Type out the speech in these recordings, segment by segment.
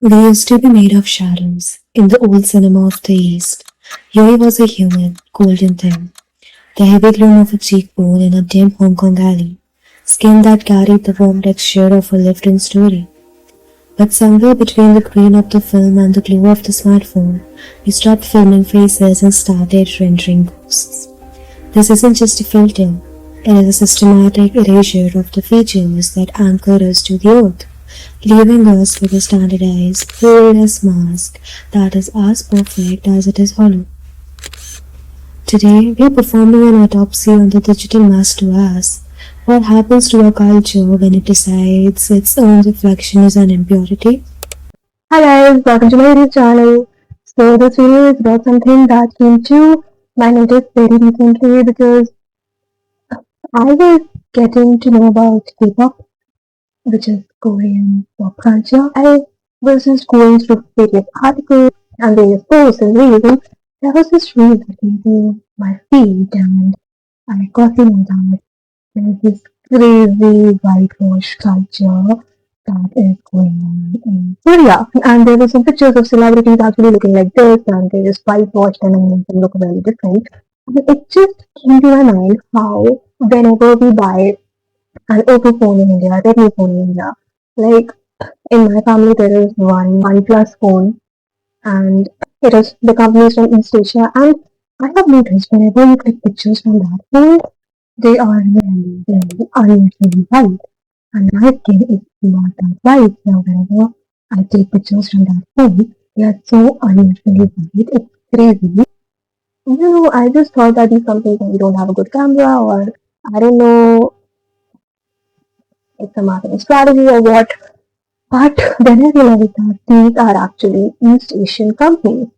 We used to be made of shadows in the old cinema of the East. Yuri was a human, golden thing, the heavy gloom of a cheekbone in a dim Hong Kong alley, skin that carried the warm texture of a lived-in story. But somewhere between the grain of the film and the glow of the smartphone, we stopped filming faces and started rendering ghosts. This isn't just a filter, it is a systematic erasure of the features that anchor us to the earth, leaving us with a standardized, soulless mask that is as perfect as it is hollow. Today, we are performing an autopsy on the digital mask to ask what happens to our culture when it decides its own reflection is an impurity. Hi guys, welcome to my YouTube channel. So this video is about something that came to my notice very recently because I was getting to know about K-pop, which is Korean pop culture. I was just going through various articles and various posts and reels, and there was this reel that came to my feed, and I got to know that there's this crazy whitewash culture that is going on in Korea. And there were some pictures of celebrities actually looking like this, and they just whitewashed them and made them look very different. And it just came to my mind how whenever we buy an Oppo phone in India, Redmi phone in India, like in my family there is one OnePlus phone, and it is the company is from East Asia, and I have noticed whenever you click pictures from that phone, they are very, very unusually white. And my skin is not that white. So whenever I take pictures from that phone, they are so unusually white. It's crazy. I just thought that these companies maybe don't have a good camera, or I don't know, it's a marketing strategy or what. But then I realized that these are actually East Asian companies.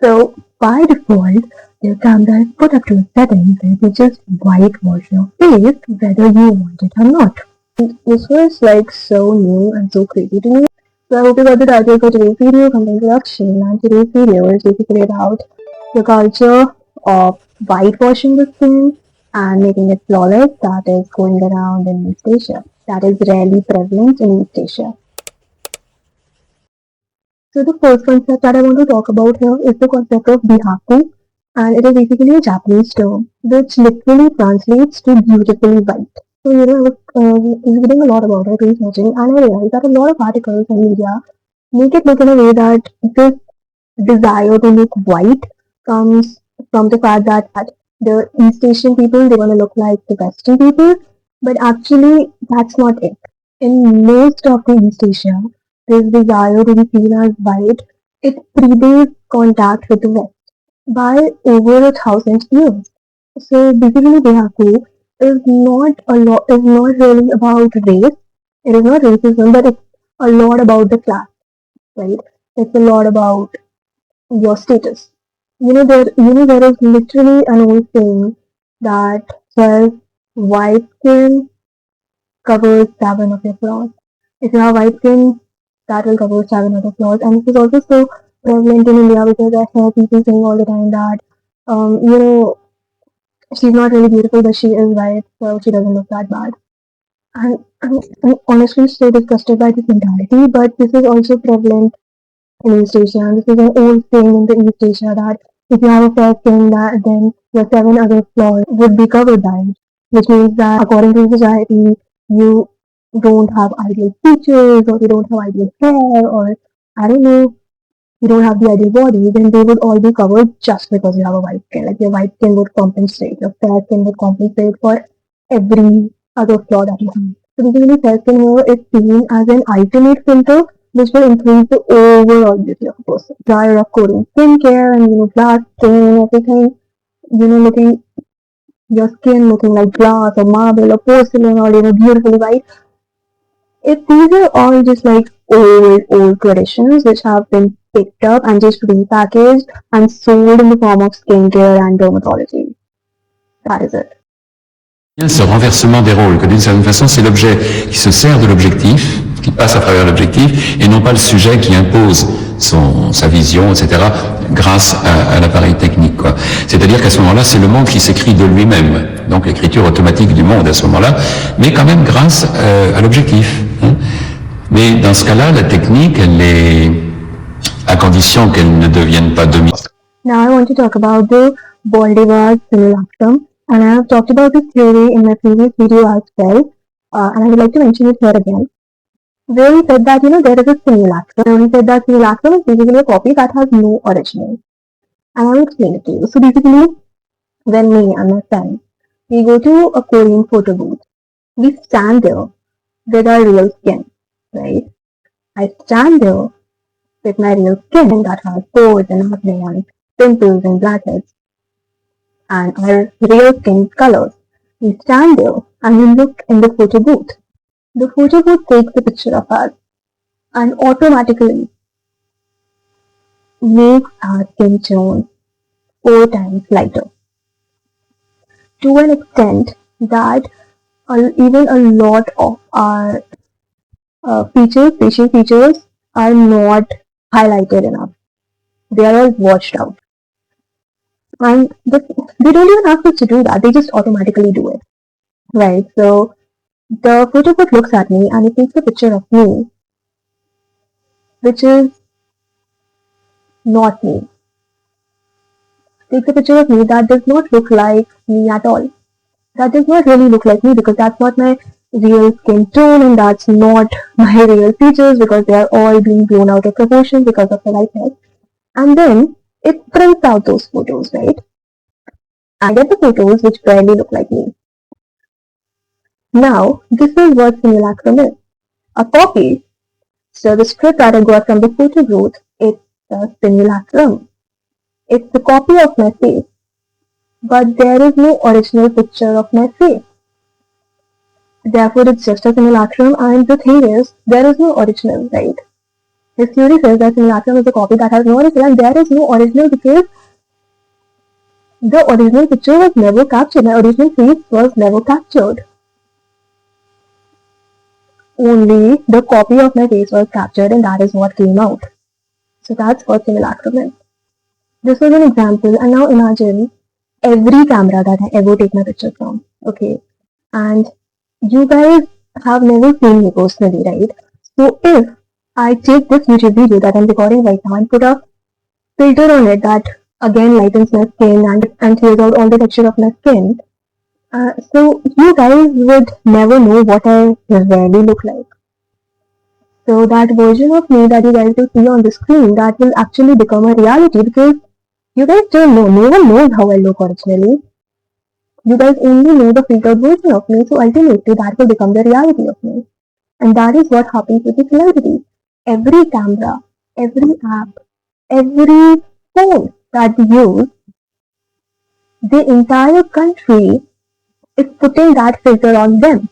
So by default, your camera is put up to a setting where they just whitewash your face whether you want it or not. And this was like so new and so crazy to me. So I hope you got the title for today's video, content production, and today's video is basically about the culture of whitewashing the skin and making it flawless that is going around in East Asia. That is rarely prevalent in East Asia. So the first concept that I want to talk about here is the concept of Bihaku, and it is basically a Japanese term which literally translates to beautifully white. So I was reading a lot about it, researching, and I realized that a lot of articles and media make it look in a way that this desire to look white comes from the fact that the East Asian people they want to look like the Western people, but actually that's not it. In most of the East Asia, this desire to be seen as white it predates contact with the West by over 1,000 years. So basically, Bihaku is not really about race. It is not racism, but it's a lot about the class, right? It's a lot about your status. There is literally an old saying that says white skin covers seven of your flaws. If you have white skin, that will cover seven of the flaws. And this is also so prevalent in India because I hear people saying all the time that, um, you know, she's not really beautiful, but she is white, so she doesn't look that bad. And I'm honestly so disgusted by this mentality, but this is also prevalent in East Asia. And this is an old saying in the East Asia that if you have a fair skin, that then your seven other flaws would be covered by it, which means that according to society, you don't have ideal features, or you don't have ideal hair, or I don't know, you don't have the ideal body, then they would all be covered just because you have a white skin. Like your white skin would compensate, your fair skin would compensate for every other flaw that you have. So basically, fair skin here is seen as an ultimate filter which will increase the overall beauty of a person. Desire of coding skincare and glass skin, everything, looking your skin looking like glass or marble or porcelain or beautifully white. If these are all just like old traditions which have been picked up and just repackaged and sold in the form of skincare and dermatology. That is it. Ce renversement des rôles, que d'une certaine façon c'est l'objet qui se sert de l'objectif, qui passe à travers l'objectif, et non pas le sujet qui impose sa vision, etc., grâce à l'appareil technique. C'est-à-dire qu'à ce moment-là, c'est le monde qui s'écrit de lui-même, donc l'écriture automatique du monde à ce moment-là, mais quand même grâce à l'objectif. Mais dans ce cas-là, la technique, elle est à condition qu'elle ne devienne pas dominante. Now I want to talk about the Baudrillard simulacrum, and I have talked about this theory in my previous video as well, and I would like to mention it here again. Where he said that there is a simulacrum. He said that simulacrum is basically a copy that has no original, and I will explain it to you. So basically, when me and my friend we go to a Korean photo booth, we stand there with our real skin, right? I stand there with my real skin that has pores and acne and pimples and blackheads and our real skin colors. We stand there and we look in the photo booth. The photo booth takes a picture of us and automatically makes our skin tone 4 times lighter. To an extent that even a lot of our facial features are not highlighted enough. They are all washed out. And they don't even ask us to do that. They just automatically do it. Right? So the photo booth looks at me and it takes a picture of me, which is not me. Takes a picture of me that does not look like me at all. That does not really look like me because that's not my real skin tone and that's not my real features because they are all being blown out of proportion because of the lightness. And then it prints out those photos, right? I get the photos which barely look like me. Now, this is what simulacrum is. A copy. So the script that I got from the photo booth, it's a simulacrum. It's the copy of my face, but there is no original picture of my face. Therefore, it's just a simulacrum, and the thing is, there is no original, right? His theory says that simulacrum is a copy that has no original, and there is no original because the original picture was never captured. My original face was never captured. Only the copy of my face was captured, and that is what came out. So that's what simulacrum is. This was an example, and now imagine every camera that I ever take my picture from. Okay, and you guys have never seen me personally, right? So if I take this YouTube video that I'm recording right now and put a filter on it that again lightens my skin and clears out all the texture of my skin, so you guys would never know what I really look like. So that version of me that you guys will see on the screen, that will actually become a reality because you guys don't know. No one knows how I look originally. You guys only know the filtered version of me, so ultimately that will become the reality of me. And that is what happens with the celebrities. Every camera, every app, every phone that we use, the entire country is putting that filter on them.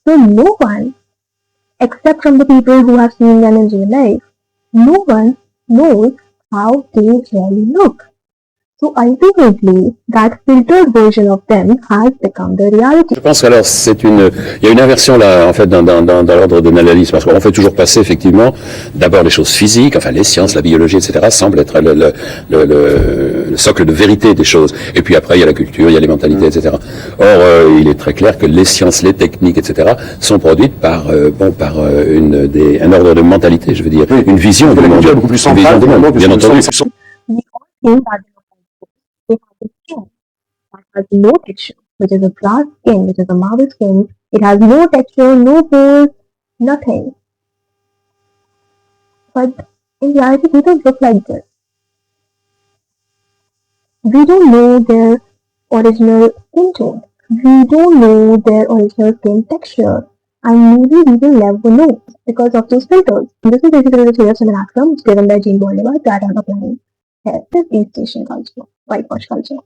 So no one, except from the people who have seen them in real life, no one knows how they really look. So ultimately, that filtered version of them has become the reality. Je pense alors il y a une inversion là en fait dans l'ordre de l'analyse parce qu'on fait toujours passer effectivement d'abord les choses physiques, enfin les sciences, la biologie, etc. semble être le socle de vérité des choses. Et puis après il y a la culture, il y a les mentalités, etc. Or il est très clair que les sciences, les techniques, etc. sont produites par un ordre de mentalité, je veux dire, une vision du monde, beaucoup plus centrale, une vision du monde, bien entendu. We all think that they have a skin that has no texture, which is a glass skin, which is a marble skin. It has no texture, no pores, nothing. But in reality, they don't look like this. We don't know their original skin tone. We don't know their original skin texture. And maybe we will never know because of those filters. This is basically the theory of simulacrum given by Jean Baudrillard that I'm applying here. This is East Asian culture, whitewash culture.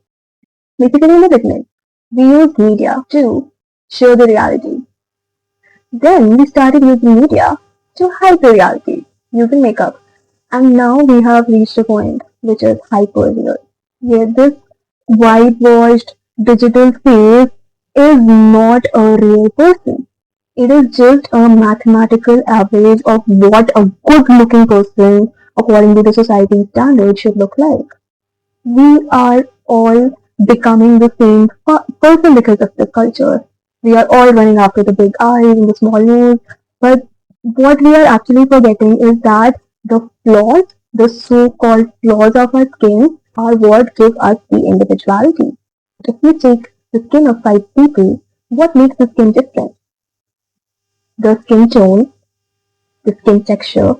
Basically, in the beginning, we used media to show the reality. Then we started using media to hide the reality using makeup. And now we have reached a point which is hyper real. Where this whitewashed digital face is not a real person. It is just a mathematical average of what a good looking person, according to the society standard, should look like. We are all becoming the same person because of this culture. We are all running after the big eyes and the small nose, but What we are actually forgetting is that the flaws, the so-called flaws of our skin, are what give us the individuality. If you take the skin of five people, what makes the skin different? The skin tone, the skin texture,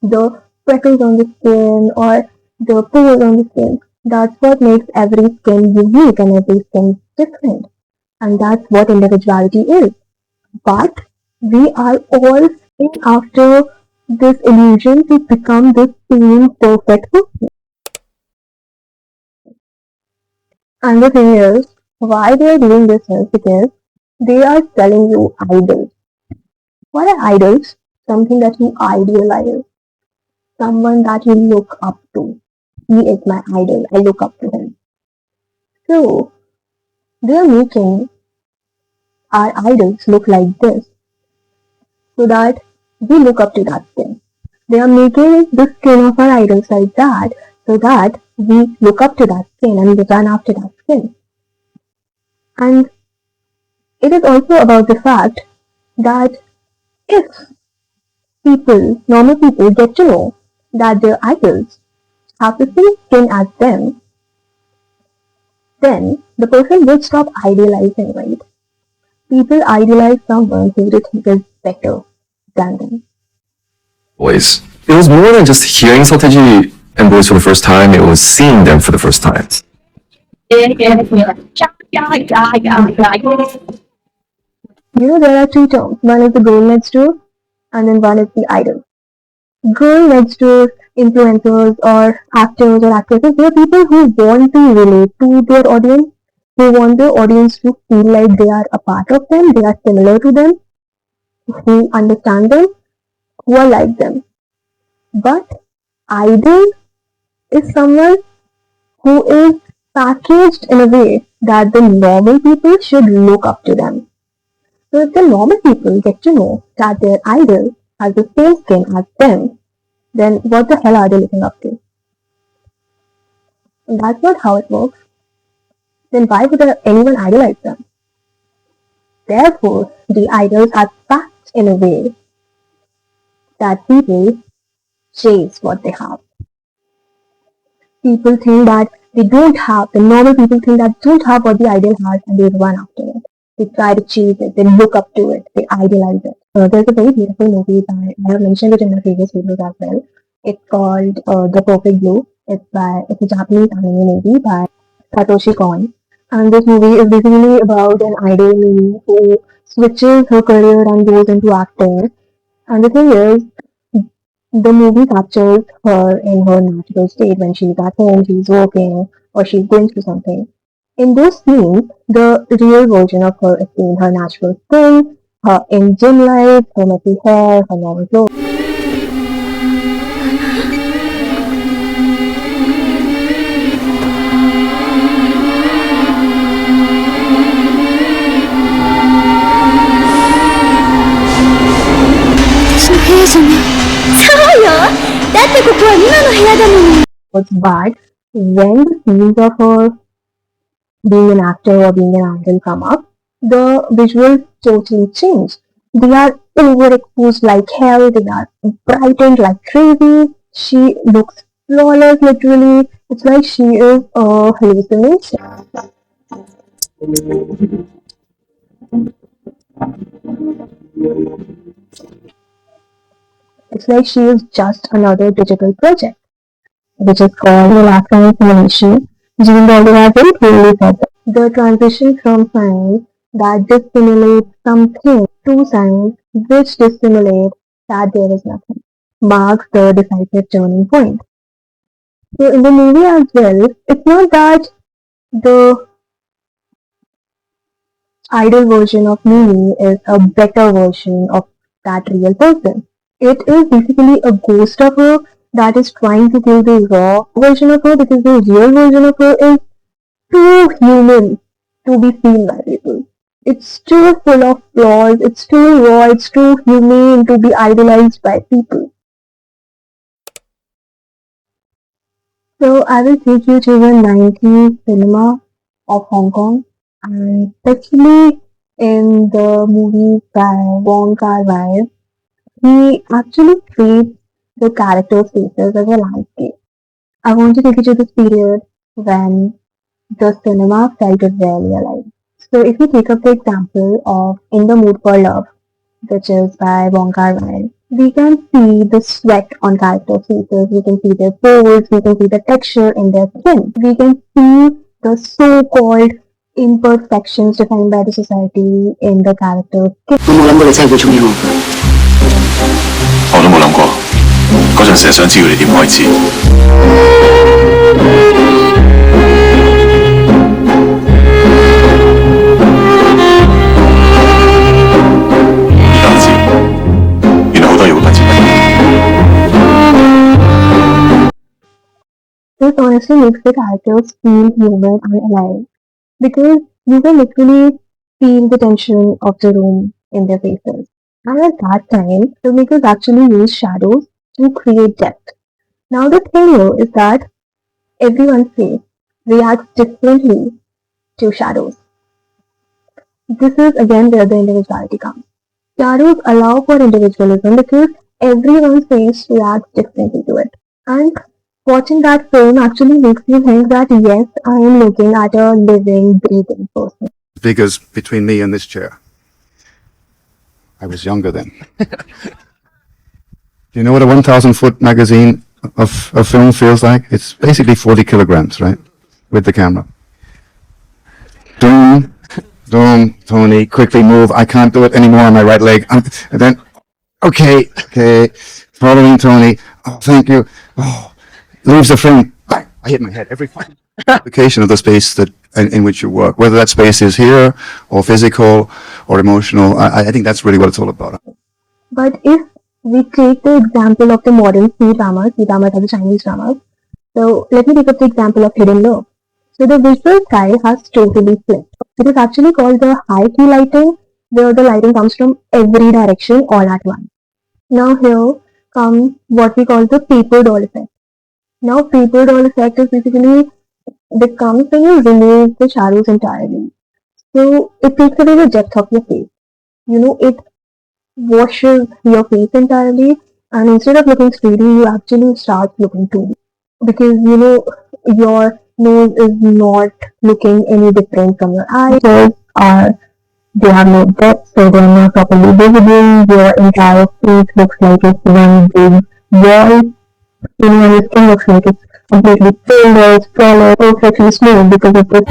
the freckles on the skin, or the pores on the skin. That's what makes every skin unique and every skin different. And that's what individuality is. But we are all seeking after this illusion to become this same perfect person. And the thing is, why they are doing this is because they are selling you idols. What are idols? Something that you idealize, someone that you look up to. He is my idol. I look up to him. So they are making our idols look like this so that we look up to that skin. They are making the skin of our idols like that so that we look up to that skin and we run after that skin. And it is also about the fact that if normal people, get to know that their idols have the same skin as them, then the person will stop idealizing, right? People idealize someone who they think is better than them. Voice. It was more than just hearing Satoshi and voice for the first time, it was seeing them for the first time. There are two terms. One is the girl next door, and then one is the idol. Girl next door influencers or actors or actresses, they are people who want to relate to their audience. They want their audience to feel like they are a part of them, they are similar to them, who understand them, who are like them. But idol is someone who is packaged in a way that the normal people should look up to them. So if the normal people get to know that their idol has the same skin as them, then what the hell are they looking up to? And that's not how it works. Then why would anyone idolize them? Therefore, the idols are packed in a way that people chase what they have. People think that they don't have, the normal people think that don't have what the idol has and they run after it. They try to chase it, they look up to it, they idealize it. There's a very beautiful movie by, I have mentioned it in my previous videos as well. It's called The Perfect Blue. It's a Japanese anime movie by Satoshi Kon. And this movie is basically about an idol who switches her career and goes into acting. And the thing is, the movie captures her in her natural state when she's at home, she's working, or she's going through something. In those scenes, the real version of her is seen, her natural skin, her in gym life, her messy hair, her normal clothes. But when the scenes of her being an actor or being an idol come up, the visuals totally change. They are overexposed like hell, they are brightened like crazy, she looks flawless literally. It's like she is a hallucination. It's like she is just another digital project, which is called Simulacrum simulation. Jeon Jungkook very clearly said that the transition from signs that dissimulate something to signs which dissimulate that there is nothing marks the decisive turning point. So in the movie as well, it's not that the ideal version of Mimi is a better version of that real person. It is basically a ghost of her that is trying to kill the raw version of her because the real version of her is too human to be seen by people. It's too full of flaws, it's too raw, it's too humane to be idolized by people. So I will take you to the 90s cinema of Hong Kong, and especially in the movies by Wong Kar Wai. He actually treats the characters' faces as a landscape. I want to take you to this period when the cinema felt really alive. So if you take up the example of In the Mood for Love, which is by Wong Kar Wai, we can see the sweat on characters' faces, we can see their pores, we can see the texture in their skin, we can see the so-called imperfections defined by the society in the character's skin. 我冇諗過你真係會中意我。我都冇諗過，嗰陣時係想知道你點開始。而家知，原來好多嘢會不知不覺。This honestly makes the characters feel human and alive because you can literally feel the tension of the room in their faces. And at that time, filmmakers actually use shadows to create depth. Now the thing here is that everyone's face reacts differently to shadows. This is again where the individuality comes. Shadows allow for individualism because everyone's face reacts differently to it. And watching that film actually makes you think that yes, I am looking at a living, breathing person. Figures between me and this chair. I was younger then. Do you know what a 1,000-foot magazine of film feels like? It's basically 40 kilograms, right? With the camera. Boom, boom, Tony, quickly move. I can't do it anymore on my right leg. And then, okay, following Tony. Oh, thank you. Oh, leaves the frame. Bang! I hit my head every time. Application of the space that in which you work, whether that space is here or physical or emotional. I think that's really what it's all about. But if we take the example of the modern C-dramas are the Chinese dramas. So let me take up the example of Hidden Love. So the visual style has totally flipped. It is actually called the high key lighting, where the lighting comes from every direction all at once. Now here comes what we call the paper doll effect. Now paper doll effect is basically becomes when you remove the shadows entirely. So it takes away the depth of your face. It washes your face entirely, and instead of looking 3D, you actually start looking 2D. Because your nose is not looking any different from your eyes. They have no depth, so they're not properly visible. Your entire face looks like it's one big wall. And your skin looks like it's completely painless, flawless, perfectly smooth because of this.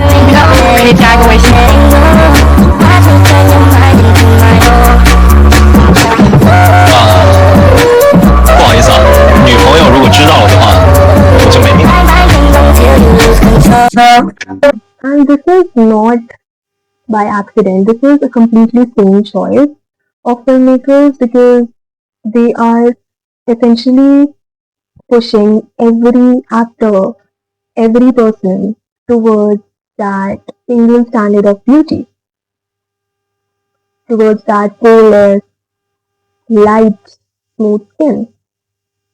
And this is not by accident. This is a completely sane choice of filmmakers because they are essentially pushing every actor, every person towards that single standard of beauty, towards that poreless, light, smooth skin.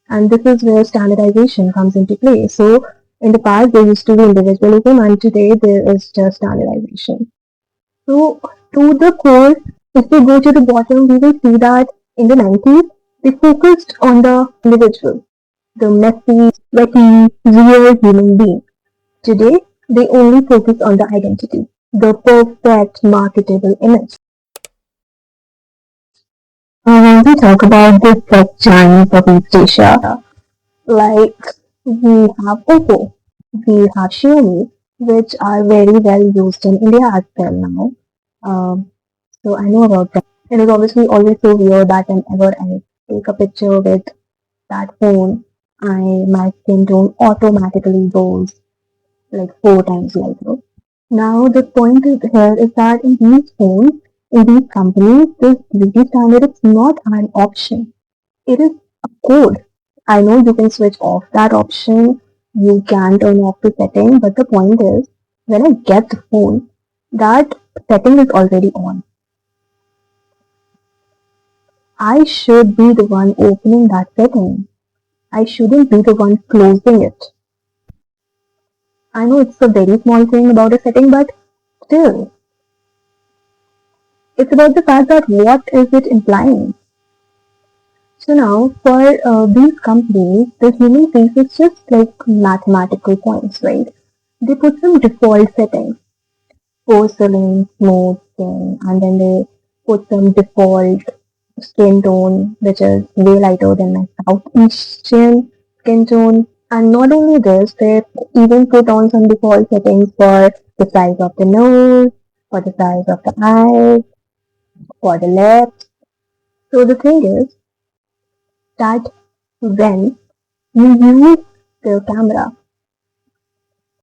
And this is where standardization comes into play. So in the past, there used to be individualism, and today there is just standardization. So to the core, if we go to the bottom, we will see that in the 90s, they focused on the individual, the messy, sweaty, real human being. Today, they only focus on the identity, the perfect marketable image. When we talk about the tech giants of East Asia, like we have Oppo, we have Xiaomi, which are very well used in India as well now. So I know about that. It is obviously always so weird that whenever I take a picture with that phone, my skin tone automatically goes like 4 times lighter. Now the point here is that in these phones, in these companies, this beauty standard is not an option. It is a code. I know you can switch off that option, you can turn off the setting, but the point is, when I get the phone, that setting is already on. I should be the one opening that setting. I shouldn't be the one closing it. I know it's a very small thing about a setting, but still, it's about the fact that what is it implying? So now, for these companies, the human face is just like mathematical points, right? They put some default settings, porcelain, smooth skin, and then they put some default skin tone, which is way lighter than my South Asian skin tone. And not only this, they even put on some default settings for the size of the nose, for the size of the eyes, for the lips. So the thing is that when you use the camera,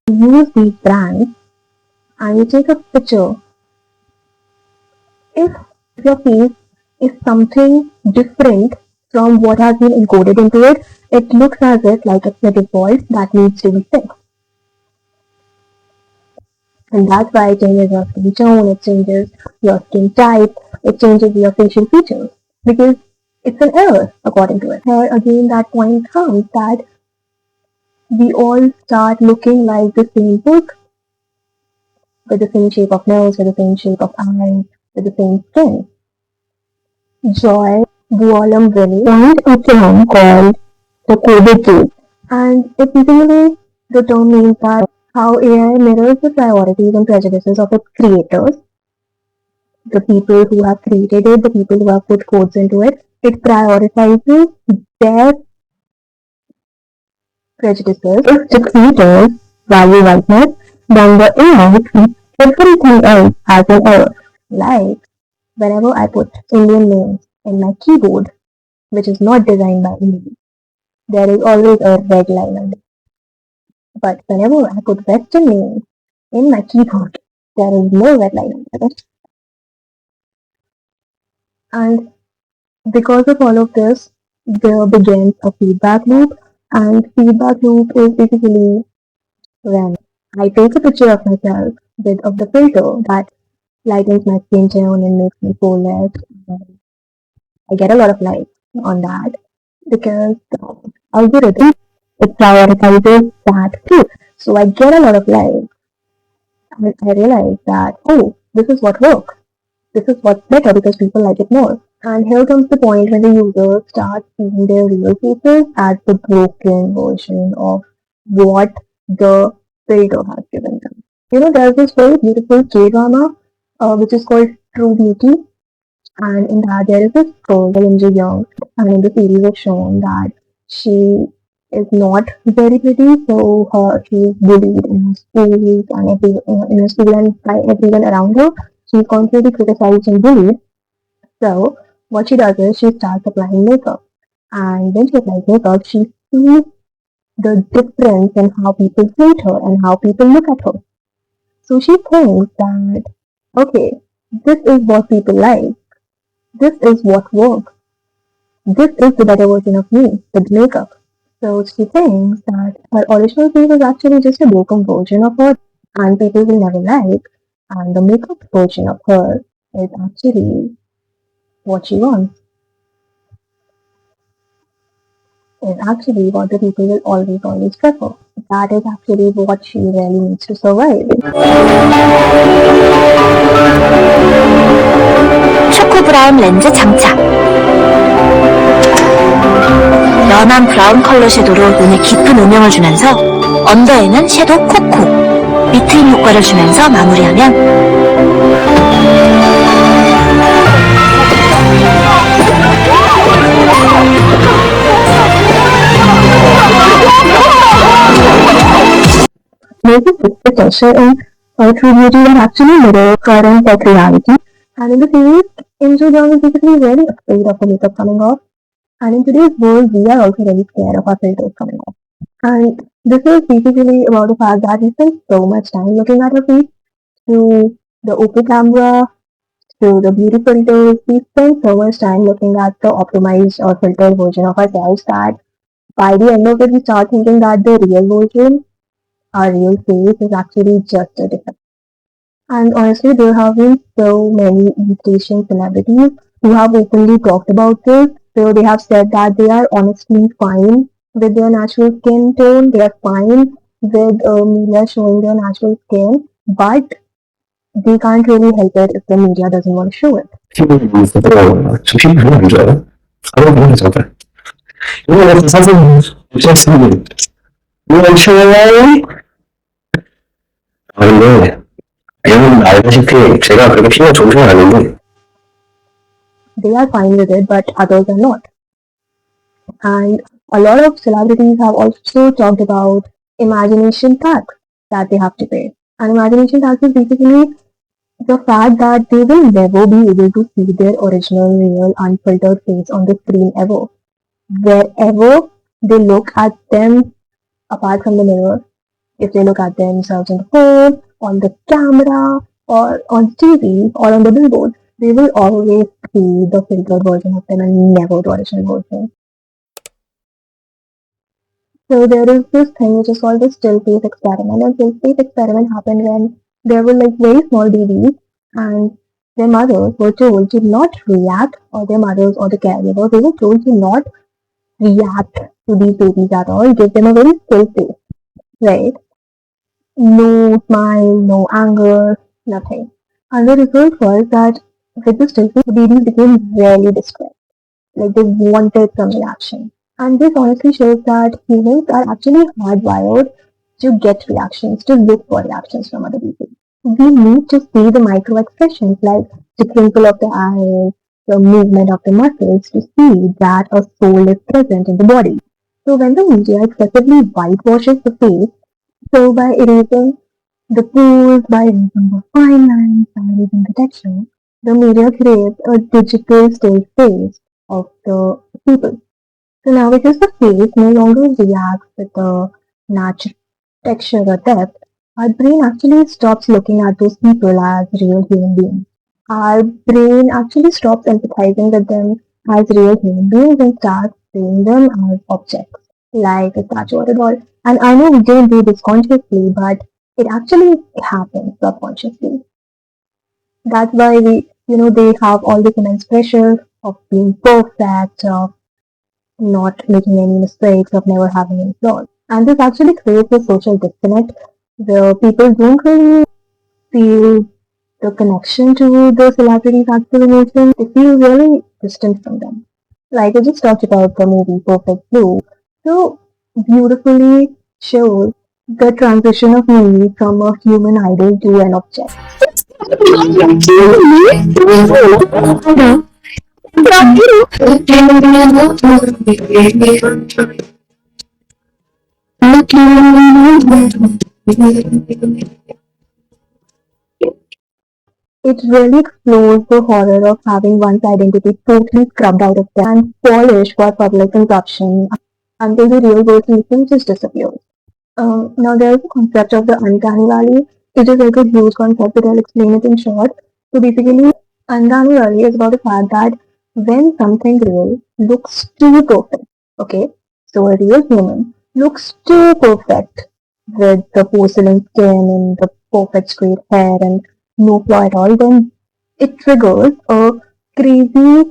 you use these brands, and you take a picture, if your face is something different from what has been encoded into it, it looks as if like it's the default that needs to be fixed. And that's why it changes your skin tone, it changes your skin type, it changes your facial features. Because it's an error according to it. Here again that point comes that we all start looking like the same book with the same shape of nose, with the same shape of eyes, with the same skin. Joy Buolamwini coined a term called the kbeauty, and it basically the term means that how AI mirrors the priorities and prejudices of its creators, the people who have created it, the people who have put codes into it. It prioritizes their prejudices. If the creators value whiteness, then the AI treats everything else as an error. Like whenever I put Indian names in my keyboard, which is not designed by Indians, there is always a red line under it. But whenever I put Western names in my keyboard, there is no red line under it. And because of all of this, there begins a feedback loop. And feedback loop is basically when I take a picture of myself with of the filter that lightens my skin tone and makes me feel less. I get a lot of likes on that because the algorithm it prioritizes that too. So I get a lot of likes and I realize that this is what works. This is what's better because people like it more. And here comes the point when the user starts seeing their real faces as the broken version of what the filter has given them. There's this very beautiful K-drama which is called True Beauty, and in that there is this girl, Jeon Young, and in the series is shown that she is not very pretty, so she's bullied in her schools and in her school and by everyone around her. She's constantly criticized and bullied. So what she does is she starts applying makeup, and when she applies makeup, she sees the difference in how people treat her and how people look at her. So she thinks that okay, this is what people like. This is what works. This is the better version of me with makeup. So she thinks that her original face is actually just a broken version of her and people will never like. And the makeup version of her is actually what she wants, is actually what the people will always prefer. That is actually what she really needs to survive. 초코 브라운 렌즈 장착. 연한 브라운 컬러 섀도로 눈에 깊은 음영을 주면서 언더에는 섀도우 코코, 밑트임 효과를 주면서 마무리하면 Making this potential in True Beauty will actually mirror current tech reality. And in the series, Inju Jung is basically very afraid of the makeup coming off. And in today's world, we are also really scared of our filters coming off. And this is basically about the fact that we spend so much time looking at our face through the OP camera, through the beauty filters. We spend so much time looking at the optimized or filtered version of ourselves that by the end of it, we start thinking that the real version, our real face, is actually just a defect. And honestly, there have been so many East Asian celebrities who have openly talked about this. So they have said that they are honestly fine with their natural skin tone. They are fine with media showing their natural skin, but they can't really help it if the media doesn't want to show it. 피부 보호도 좋아요. 저 피부 별로 안 좋아요. 가벼운 정말. 이거 같은 선생님, 잭슨님, 원초에 근데 여러분 알다시피 제가 그렇게 피가 좋은 편은 아닌데 They are fine with it, but others are not. And a lot of celebrities have also talked about imagination tax that they have to pay. And imagination tax is basically the fact that they will never be able to see their original, real, unfiltered face on the screen ever. Wherever they look at them apart from the mirror, if they look at themselves on the phone, on the camera, or on TV, or on the billboard, they will always see the filtered version of them and never the original version. So there is this thing which is called the still face experiment. And still face experiment happened when there were like very small babies and their mothers were told to not react, or their mothers or the caregivers, they were told to not react to these babies at all, give them a very still face, right? No smile, no anger, nothing. And the result was that with the still face, the babies became really distressed. Like they wanted some reaction. And this honestly shows that humans are actually hardwired to get reactions, to look for reactions from other people. We need to see the micro expressions like the twinkle of the eye, the movement of the muscles to see that a soul is present in the body. So when the media excessively whitewashes the face, so by erasing the pores, by erasing the fine lines, by erasing the texture, the media creates a digital still face of the people. So now because the face no longer reacts with the natural texture or depth, our brain actually stops looking at those people as real human beings. Our brain actually stops empathizing with them as real human beings and starts seeing them as objects, like a statue or a doll. And I know we don't do this consciously, but it actually happens subconsciously. That's why they have all this immense pressure of being perfect, of not making any mistakes, of never having any flaws. And this actually creates a social disconnect where people don't really feel the connection to the celebrities' actual emotions. They feel really distant from them. Like I just talked about the movie Perfect Blue, so beautifully shows the transition of me from a human idol to an object. It really explores the horror of having one's identity totally scrubbed out of them and polished for public consumption until the real person just disappears. Now there is the concept of the uncanny valley. It is like a huge concept, but I'll explain it in short. So basically, uncanny valley is about the fact that when something real looks too perfect, okay, so a real human looks too perfect with the porcelain skin and the perfect straight hair and no flaw at all, then it triggers a crazy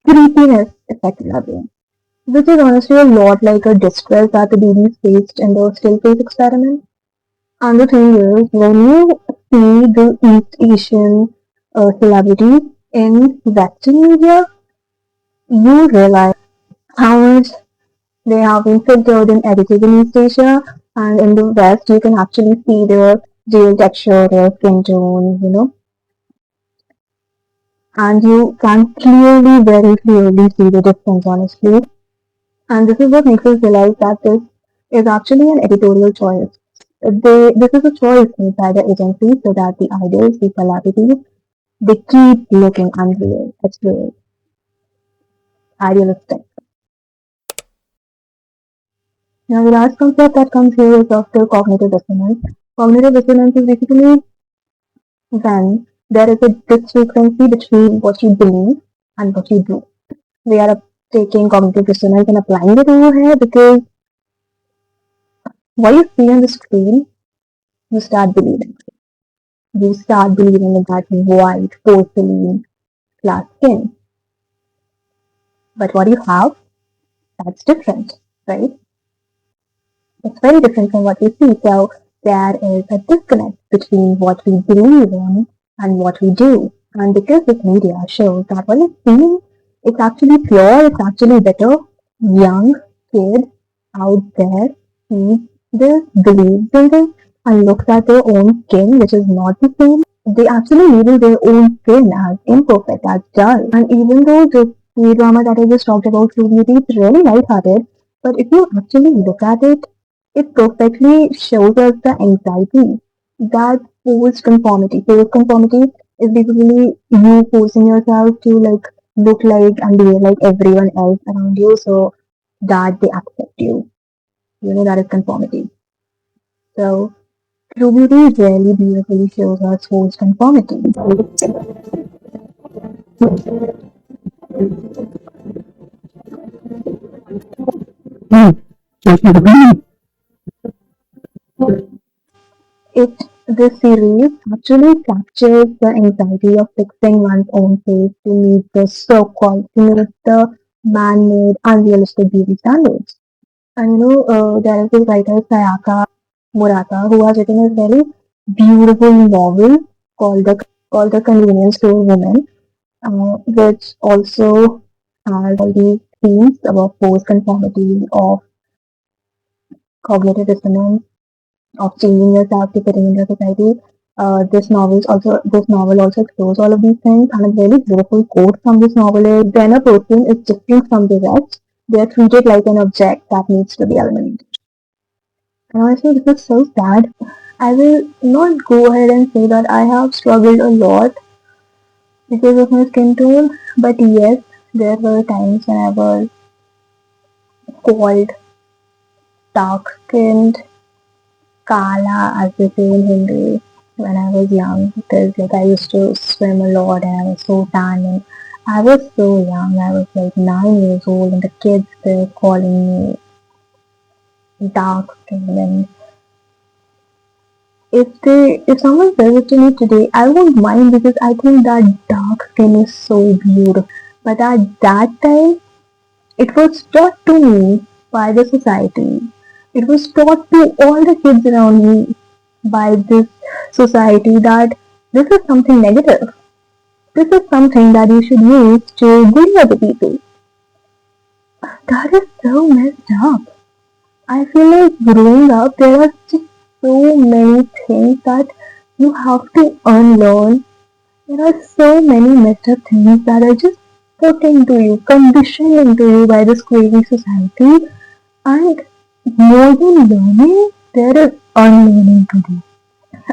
creepiness effect in our brain, which is honestly a lot like a distress that the babies faced in the still face experiment. And the thing is, when you see the East Asian celebrities in Western media, you realize how much they have been filtered and edited in East Asia, and in the West, you can actually see their real texture, their skin tone, and you can clearly, very clearly see the difference, honestly. And this is what makes us realize that this is actually an editorial choice. This is a choice made by the agency so that the idols, the celebrities, they keep looking unreal. It's real, idealistic. Now, the last concept that comes here is of the cognitive dissonance. Cognitive dissonance is basically when there is a discrepancy between what you believe and what you do. We are taking cognitive dissonance and applying it over here because what you see on the screen, you start believing. You start believing in that white porcelain glass skin. But what you have, that's different, right? It's very different from what we see. So there is a disconnect between what we believe in and what we do. And because this media shows that what is seen It's actually pure, it's actually better. Young kid out there sees this, believes in this, and looks at their own skin, which is not the same. They actually label their own skin as imperfect, as dull. And even though the drama that I just talked about, True Beauty, is really lighthearted, but if you actually look at it, it perfectly shows us the anxiety that forced conformity. Forced conformity is basically you forcing yourself to like look like and behave like everyone else around you so that they accept you. You know, that is conformity. So true beauty really beautifully shows us forced conformity. It This series actually captures the anxiety of fixing one's own face to meet the man-made, unrealistic beauty standards. And there is this writer Sayaka Murata who has written a very beautiful novel called The Convenience Store Woman, which also has all these themes about post conformity, of cognitive dissonance, of changing yourself to fitting into society. This novel also explores all of these things, and a very beautiful quote from this novel is, "When a person is different from the rest, they are treated like an object that needs to be eliminated." And honestly, this is so sad. I will not go ahead and say that I have struggled a lot because of my skin tone, but yes, there were times when I was called dark skinned, kala as they say in Hindi, when I was young, because like I used to swim a lot and I was so tan, and I was so young. I was like 9 years old and the kids were calling me dark skinned, and if someone says it to me today, I won't mind because I think that dark skin is so beautiful. But at that time, it was taught to me by the society. It was taught to all the kids around me by this society that this is something negative. This is something that you should use to bully other people. That is so messed up. I feel like growing up, there are just so many things that you have to unlearn. There are so many messed up things that are just put into you, conditioned into you by this crazy society. And more than learning, there is unlearning to do.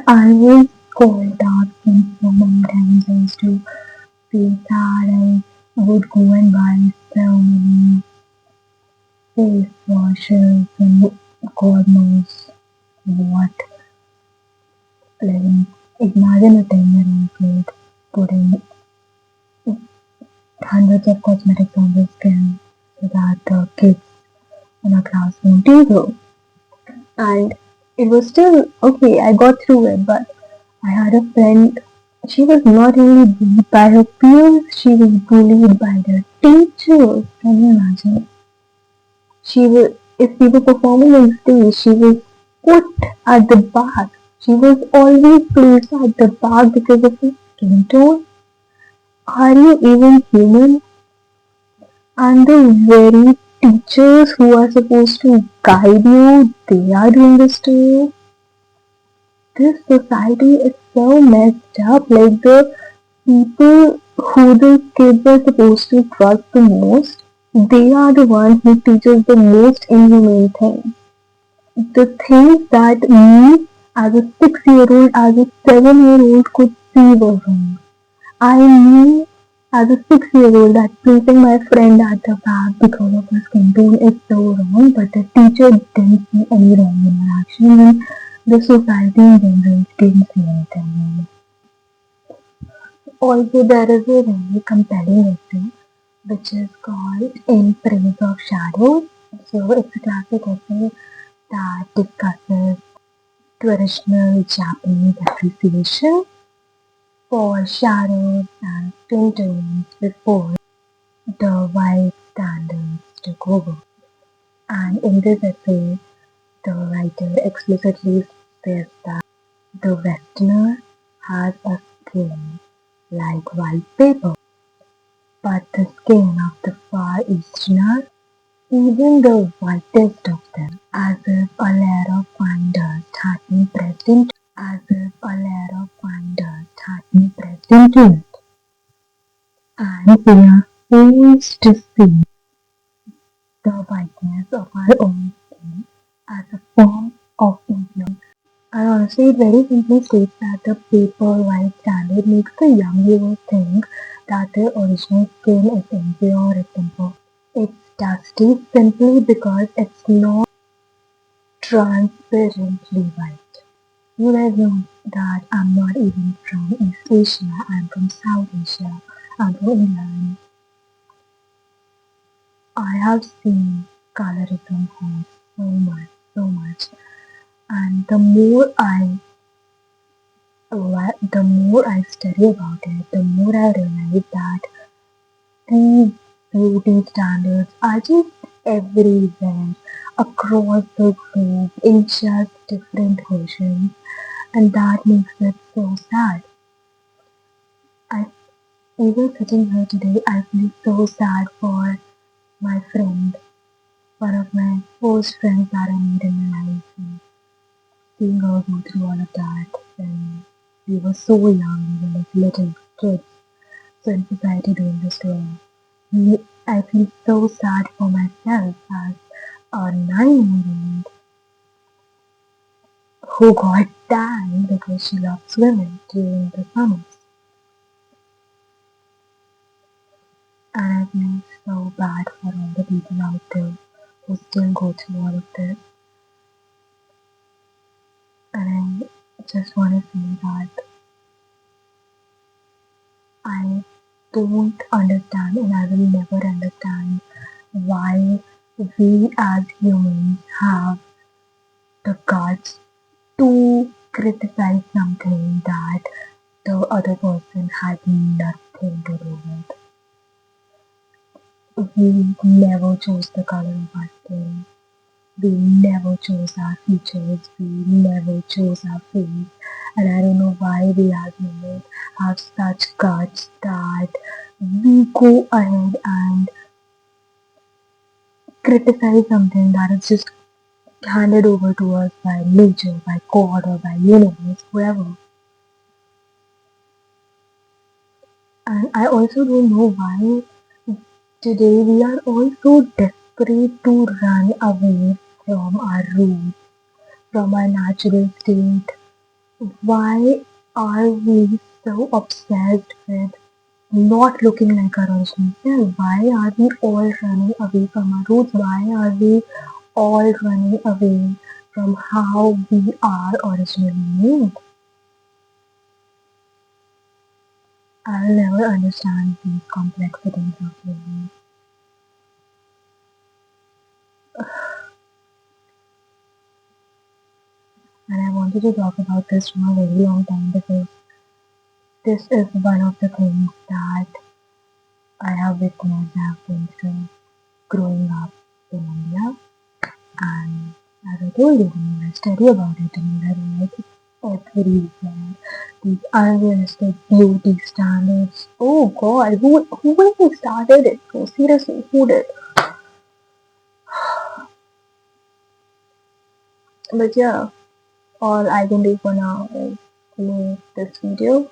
I was called out so many times. I used to feel sad. I would go and buy so many face washes and God knows what. Like, imagine a 10-year-old kid putting hundreds of cosmetics on their skin so that the kids in a class won't tease her. And it was still okay, I got through it, but I had a friend, she was not only bullied by her peers, she was bullied by the teachers. Can you imagine? If we were performing on stage, she was put at the back. She was always placed at the back because of her skin tone. Are you even human? And the very teachers who are supposed to guide you, they are doing this to you. This society is so messed up. Like the people who the kids are supposed to trust the most, they are the ones who teach us the most inhumane things. The things that me as a 6 year old, as a 7 year old could see were wrong. I knew as a 6 year old that placing my friend at the back because of her skin tone is so wrong, but the teacher didn't see any wrong in her action, and the society in general didn't see anything wrong. Also, there is a very compelling essay which is called In Praise of Shadows. So, it's a classic essay that discusses traditional Japanese appreciation for shadows and skin tones before the white standards took over. And in this essay, the writer explicitly says that the Westerner has a skin like white paper. But the skin of the Far Easterners, even the whitest of them, as if a layer of fine dust had been pressed into it. And we are forced to see the whiteness of our own skin as a form of impurity. And honestly, it very simply states that the paper white standard makes the young viewers think that their original skin is impure, it's imperfect. It's dusty simply because it's not transparently white. You guys know that I'm not even from East Asia, I'm from South Asia, I'm from England. I have seen colorism hurt so much, and the more I study about it, the more I realize that these beauty standards are just everywhere across the globe in just different versions, and that makes it so sad. I even sitting here today, I feel so sad for my friend, one of my first friends that I made in my life, and seeing her go through all of that. And we were so young, we were like little kids. So in society doing this to her. I feel so sad for myself as a 9-year-old who got tan because she loved swimming during the summers. And I feel so bad for all the people out there who still go through all of this. And I just want to say that I don't understand and I will never understand why we as humans have the guts to criticize something that the other person had nothing to do with. We never chose the color of our skin. We never chose our features. We never chose our face. And I don't know why we as humans have such guts that we go ahead and criticize something that is just handed over to us by nature, by God, or by universe, whoever. And I also don't know why today we are all so desperate to run away from our roots, from our natural state. Why are we so obsessed with not looking like our original self? Why are we all running away from our roots? Why are we all running away from how we are originally made? I'll never understand these complexities of living. And I wanted to talk about this for a very long time because this is one of the things that I have witnessed, I have been through growing up in India. And as I told you, the more I study about it, the more I realize it's everywhere. These unrealistic beauty standards. Oh God, who even started it? So seriously, who did? But yeah, all I can do for now is make this video.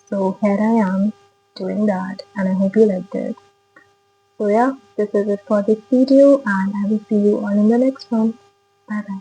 So here I am doing that, and I hope you liked it. So yeah, this is it for this video, and I will see you all in the next one. Bye bye.